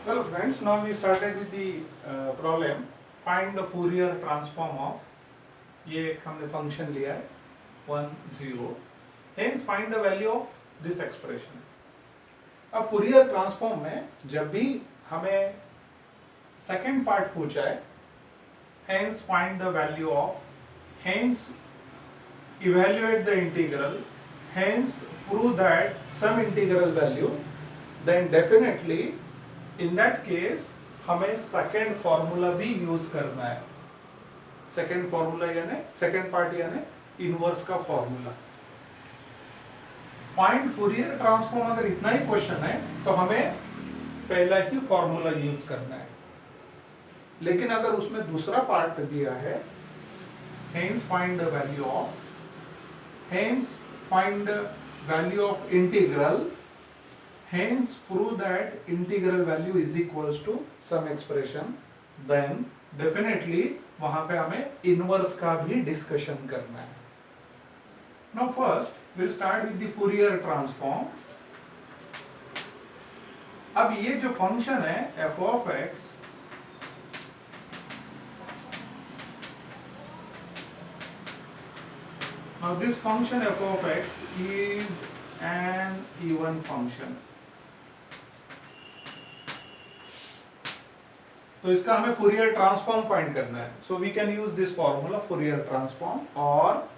Hello friends, now we started with the problem find the Fourier transform of ये एक हमने function लिया है 1 0 hence find the value of this expression। अब Fourier transform में जब भी हमें सेकेंड पार्ट पूछा है hence find the value of hence evaluate the integral hence prove that some integral value then definitely in that case हमें second formula भी use करना है। सेकेंड फॉर्मूला यानी सेकेंड पार्ट यानी इनवर्स का फॉर्मूला। फाइंड फूरियर ट्रांसफॉर्म अगर इतना ही question है तो हमें पहला ही फॉर्मूला यूज करना है, लेकिन अगर उसमें दूसरा पार्ट दिया है hence find the value of integral hence prove that integral value is equals to some expression, then definitely वहां पे हमें इनवर्स का भी डिस्कशन करना है। Now first we'll start with the Fourier transform। अब ये जो फंक्शन है f of x now this function f of x is an even function। तो इसका हमें फूरियर ट्रांसफॉर्म फाइंड करना है। So we can use this formula Fourier transform, और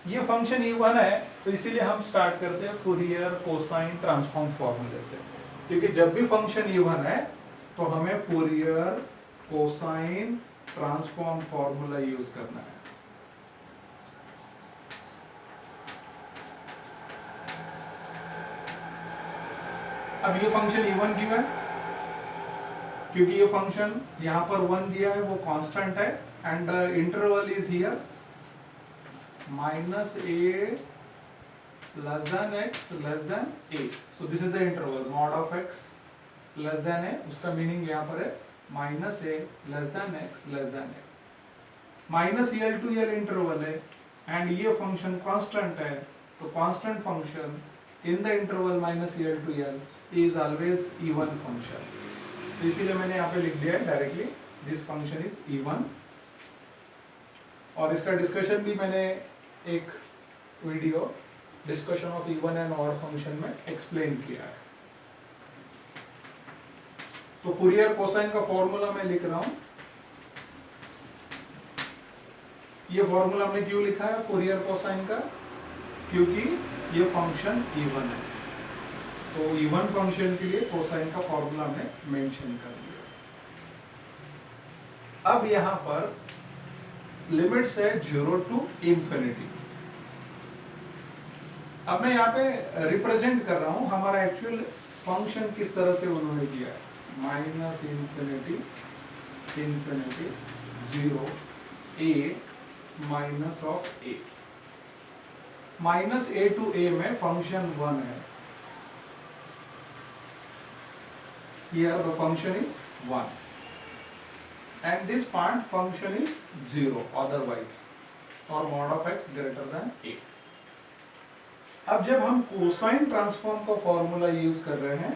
ये फंक्शन इवन है तो इसीलिए हम स्टार्ट करते हैं फूरियर कोसाइन ट्रांसफॉर्म फॉर्मूले से, क्योंकि जब भी फंक्शन इवन है तो हमें Fourier cosine transform formula use करना है। अब ये फंक्शन इवन क्यों है? क्योंकि ये फंक्शन यहाँ पर 1 दिया है, वो कांस्टेंट है, and interval is here -a less than x less than a। So this is the interval mod of x less than a, उसका मीनिंग यहाँ पर है -a less than x less than a। -l to l interval है and ये function constant है, तो constant function in the interval -l to l is always even function. तो इसीलिए मैंने यहाँ पे लिख दिया है directly this function is even, और इसका डिस्कशन भी मैंने एक video discussion of even and odd function में एक्सप्लेन किया है। तो फूरियर कोसाइन का फॉर्मूला मैं लिख रहा हूं। ये फॉर्मूला हमने क्यों लिखा है फूरियर कोसाइन का? क्योंकि ये फंक्शन इवन है, तो इवन फंक्शन के लिए कोसाइन का फॉर्मूला हमने मेंशन कर दिया। अब यहां पर लिमिट्स है 0 to इंफिनिटी। अब मैं यहाँ पे रिप्रेजेंट कर रहा हूं हमारा एक्चुअल फंक्शन किस तरह से उन्होंने दिया है, -infinity infinity 0 a minus of a। -a to a में फंक्शन 1 है, here the function is 1 and this part function is 0 otherwise, or mod of x greater than a। अब जब हम कोसाइन ट्रांसफॉर्म का फॉर्मूला यूज कर रहे हैं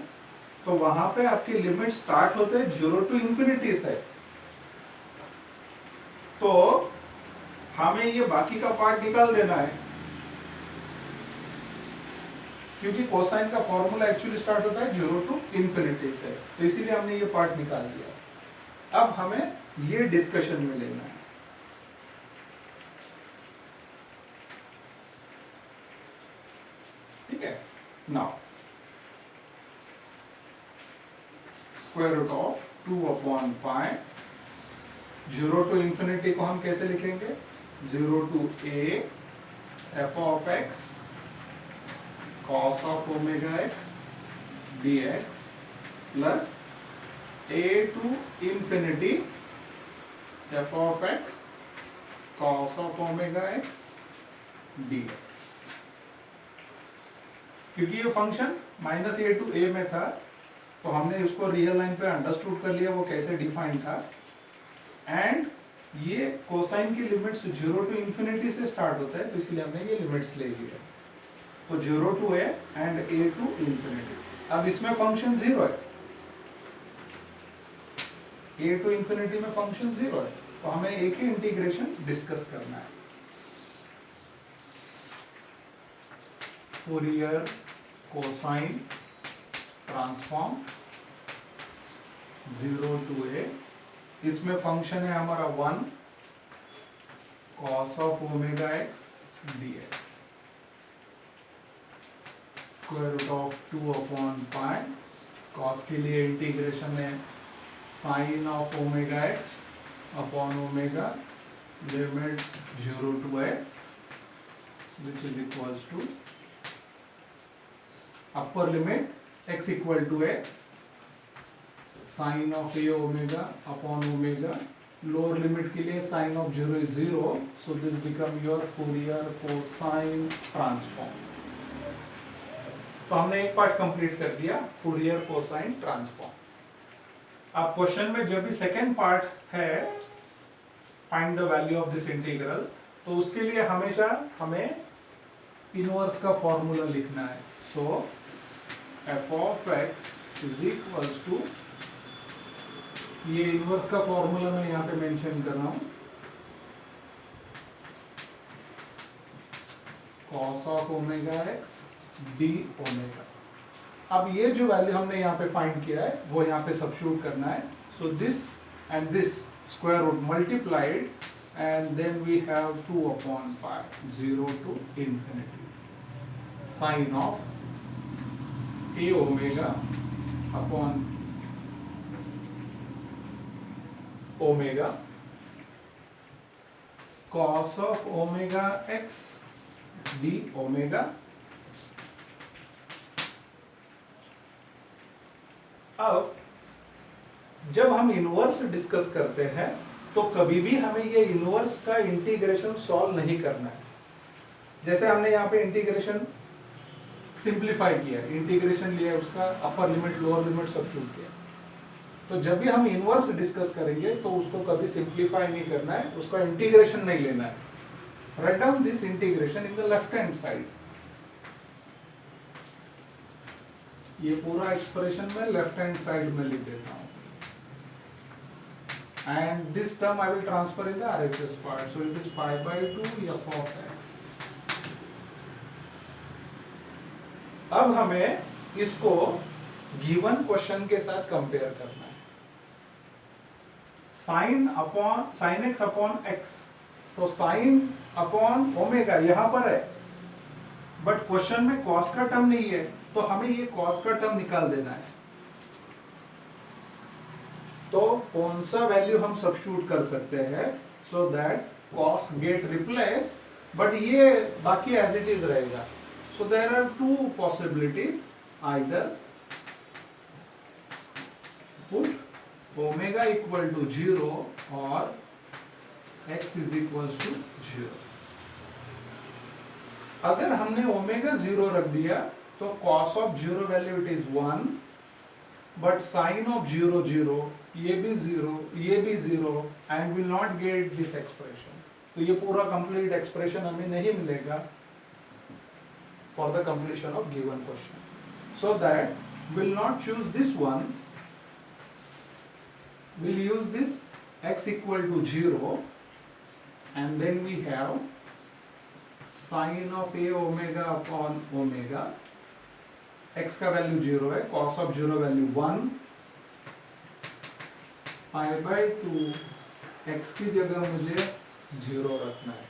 तो वहां पे आपके लिमिट स्टार्ट होते हैं 0 to इंफिनिटी से, तो हमें ये बाकी का पार्ट निकाल देना है, क्योंकि कोसाइन का फॉर्मूला एक्चुअली स्टार्ट होता है 0 to इंफिनिटी से, तो इसीलिए हमने ये पार्ट निकाल दिया। अब हमें ये डिस्कशन में लेना है। ठीक है, now square root of 2/π 0 to infinity को हम कैसे लिखेंगे? 0 to a f of x cos of omega x dx plus a to infinity f of x cos of omega x dx। क्योंकि ये फंक्शन -a to a में था तो हमने उसको रियल लाइन पे अंडरस्टूड कर लिया वो कैसे डिफाइन था, एंड ये कोसाइन की लिमिट्स 0 to इंफिनिटी से स्टार्ट होता है, तो इसलिए हमने ये लिमिट्स ले लिया। तो 0 to a and a to infinity. अब इसमें फंक्शन 0 है, a टू इंफिनिटी में फंक्शन 0 है, तो हमें एक ही इंटीग्रेशन डिस्कस करना है। Fourier cosine transform 0 to a, इसमें फंक्शन है हमारा 1 cos of omega x dx, square root of 2 upon pi, cos के लिए इंटीग्रेशन है sine of omega x upon omega limits 0 to a which is equals to upper limit x equal to a sine of a omega upon omega, lower limit के लिए sine of 0 is 0, so this become your Fourier cosine transform. तो हमने एक part complete कर दिया, Fourier cosine transform. अब question में जब भी सेकेंड पार्ट है find the value of this integral, तो उसके लिए हमेशा हमें इनवर्स का फॉर्मूला लिखना है। So F of X is equals to, ये इनवर्स का फॉर्मूला मैं यहाँ पे मेंशन कर रहा हूँ, cos of omega x D omega. अब ये जो वैल्यू हमने यहाँ पे फाइंड किया है वो यहाँ पे सब्स्टिट्यूट करना है। So this and this square root multiplied and then we have 2 upon pi 0 to infinity sine of a omega upon omega cos of omega x D omega. अब जब हम इनवर्स डिस्कस करते हैं तो कभी भी हमें ये इनवर्स का इंटीग्रेशन सॉल्व नहीं करना है। जैसे हमने यहाँ पे इंटीग्रेशन सिंप्लीफाई किया, इंटीग्रेशन लिया, उसका upper limit lower limit substitute किया, तो जब भी हम इनवर्स डिस्कस करेंगे तो उसको कभी सिंप्लीफाई नहीं करना है, उसका इंटीग्रेशन नहीं लेना है। Write down this integration in the left hand side. ये पूरा एक्सप्रेशन मैं लेफ्ट हैंड साइड में लिख देता हूं, and this term I will transfer in the RHS part, so it is pi by 2 F of x. अब हमें इसको गिवन क्वेश्चन के साथ कंपेयर करना है। साइन एक्स अपॉन एक्स, तो साइन अपॉन ओमेगा यहां पर है, बट क्वेश्चन में कॉस का टर्म नहीं है, तो हमें ये कॉस का टर्म निकाल देना है। तो कौन सा वैल्यू हम सब्स्टिट्यूट कर सकते हैं so that cos get replace, but ये बाकी एज इट इज रहेगा। So there are 2 possibilities, either put omega equal to 0 और x इज इक्वल टू 0। अगर हमने ओमेगा 0 रख दिया तो cos of 0 value it is 1, but sine of 0 0, ये भी 0, ये भी 0, and will not get this expression. तो ये पूरा कंप्लीट एक्सप्रेशन हमें नहीं मिलेगा for the completion of given question. So that will not choose this one, we'll use this x equal to 0, and then we have sin of a omega upon omega, x का value 0 है, cos of 0 value 1, pi by 2, x की जगह मुझे 0 रखना है।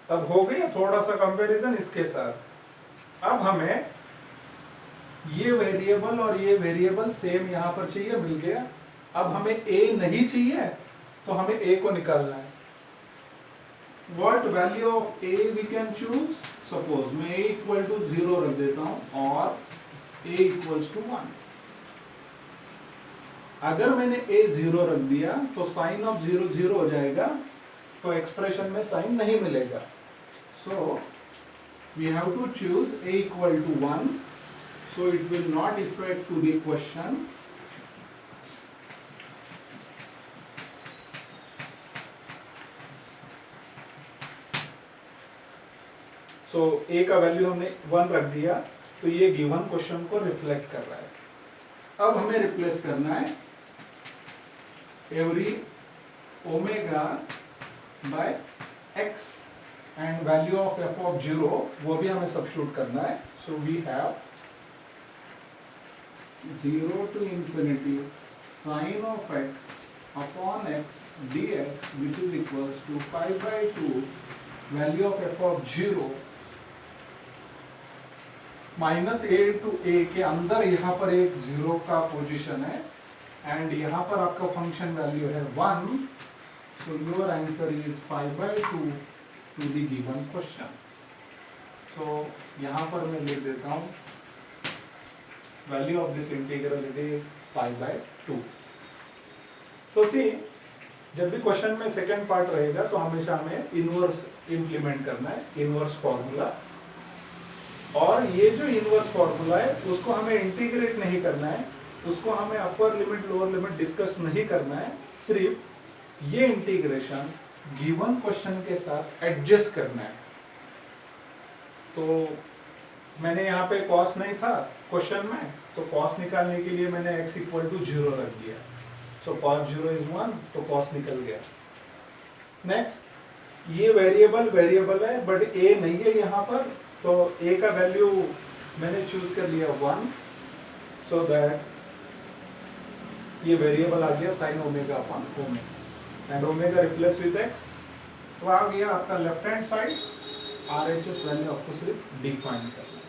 अब हो गया थोड़ा सा कंपैरिजन इसके साथ। अब हमें ये वेरिएबल और ये वेरिएबल सेम यहां पर चाहिए, मिल गया। अब हमें a नहीं चाहिए तो हमें a को निकालना है। What value of a we can choose? Suppose मैं a इक्वल टू 0 रख देता हूं और a इक्वल्स टू 1। अगर मैंने a 0 रख दिया तो साइन ऑफ 0 0 हो जाएगा, तो एक्सप्रेशन में साइन नहीं मिलेगा। So we have to choose a equal to 1, so it will not affect to the question। so a का वैल्यू हमने 1 रख दिया, तो ये गिवन क्वेश्चन को रिफ्लेक्ट कर रहा है। अब हमें रिप्लेस करना है every omega by x and value of f of 0 वो भी हमें सब्स्टिट्यूट करना है. So we have 0 to infinity sin of x upon x dx which is equals to pi by 2 value of f of 0 minus a to a के अंदर यहाँ पर एक 0 का पोजीशन है एंड यहाँ पर आपका फंक्शन वैल्यू है 1. So your answer is pi by 2 to the given question. So यहाँ पर मैं लिख देता हूँ value of this integral it is pi by 2. So see जब भी क्वेश्चन में सेकंड पार्ट रहेगा तो हमेशा हमें इनवर्स इंप्लीमेंट करना है, इनवर्स फॉर्मूला. और ये जो इनवर्स फॉर्मूला है उसको हमें इंटीग्रेट नहीं करना है, उसको हमें upper limit lower limit discuss नहीं करना है, सिर्फ ये इंटीग्रेशन गिवन क्वेश्चन के साथ एडजस्ट करना है. तो मैंने यहाँ पे कॉस नहीं था क्वेश्चन में, तो कॉस निकालने के लिए मैंने x इक्वल टू 0 रख दिया. सो cos 0 इज 1, तो कॉस निकल गया. नेक्स्ट ये वेरिएबल है बट a नहीं है यहाँ पर, तो a का वैल्यू मैंने चूज कर लिया 1, सो दैट ये वेरिएबल आ गया sin omega upon omega and omega replace with x. तो आ गया आपका left hand side. RHS value आपको सिर्फ डिफाइन करना.